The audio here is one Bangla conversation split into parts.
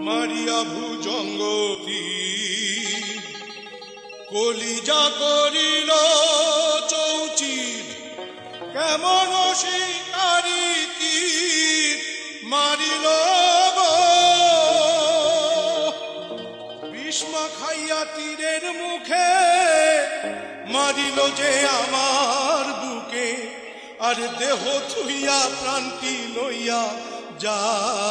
মারিয়া ভুজঙ্গতি কলিজা করিল চৌচির কেমন শিকারি তীর মারিল বিষ্মা খাইয়া তীরের মুখে মারিল যে আমার বুকে আর দেহ থুইয়া প্রান্তি লইয়া যায়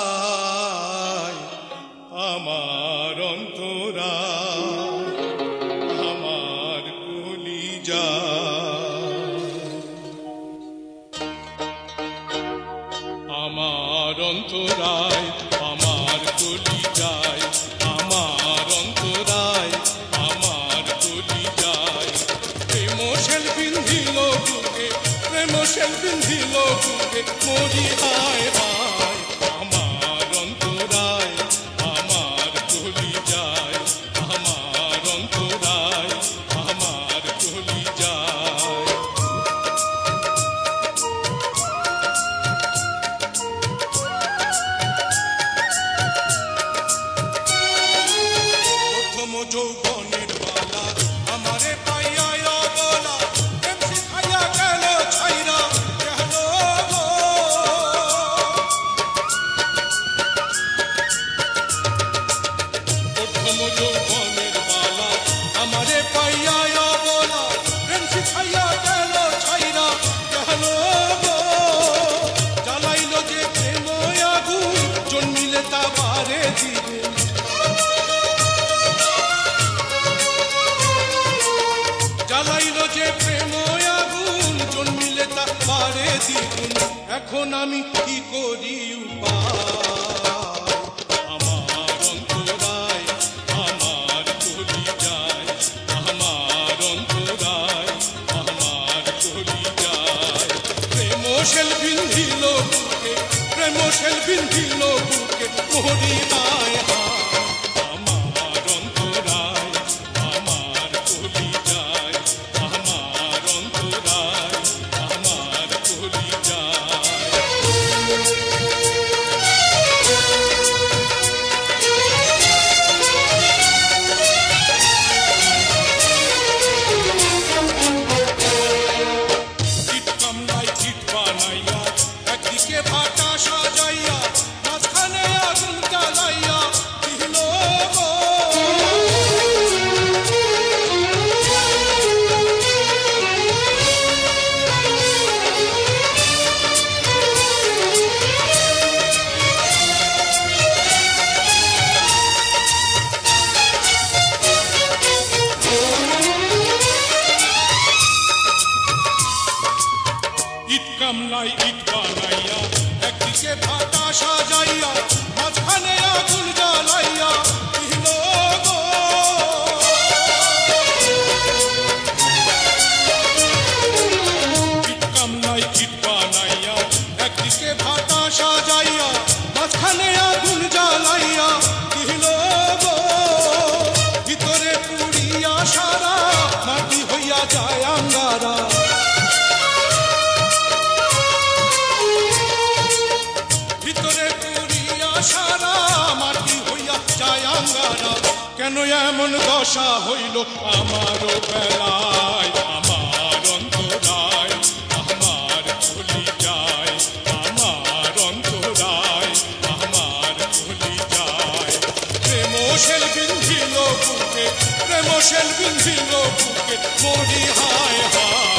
আমার অন্তরা আমার কলিজা আমার অন্তরায় আমার কলিজায় আমার অন্তরায় আমার কলিজায় প্রেম শেল বিন্ধিল বুকে প্রেম শেল বিন্ধিল বুকে মরি হায় হায় আমার অন্তরায় আমার কলিজায় আমার অন্তরায় আমার কলিজায় যৌবনের বালা আমারে পাইয়া বলা প্রেম শিখাইয়া গেল ছাইরা গেল প্রথম যৌবনের বালা আমারে পাইয়া বলা প্রেম শিখাইয়া গেল ছাইরা গেল জ্বালাইল যে প্রেম আগুন জন্মিলে তা বারে দিবে জ্বালাইল যে প্রেম আগুন জন্মিলে তা পারে দ্বিগুণ এখন আমি কি করি উপায় আমার অন্তরায় আমার কলিজায় আমার অন্তরায় আমার কলিজায় প্রেম শেল বিন্ধিল বুকে প্রেম শেল বিন্ধিল বুকে মরি হায় হায় আমার অন্তরায় আমার কলিজায় আমার অন্তরায় আমার কলিজায় ইট কামলাই ইট বানাইয়া একদিকে ভাটা সাজাইয়া মাঝখানে আগুন জ্বালাইয়া দিল ইট কামলাই ইট বানাইয়া একদিকে ভাটা সাজাইয়া মাঝখানে আগুন জ্বালাইয়া দিল ইট কামলাই ইট বানাইয়া একদিকে ভাটা সাজাইয়া মাঝখানে আগুন জ্বালাইয়া দিল ভিতরে পুড়িয়া সারা মাটি হইয়া যায় আঙ্গারা ভিতরে পুরিয়া সারা মাটি হইয়া যায় আঙ্গারা কেন এমন দশা হইল আমারও বেলায় আমার অন্তরায় আমার কলিজায় আমার অন্তরায় আমার কলিজায় প্রেম শেল বিন্ধিল বুকে প্রেম শেল বিন্ধিল বুকে মরি হায় হায়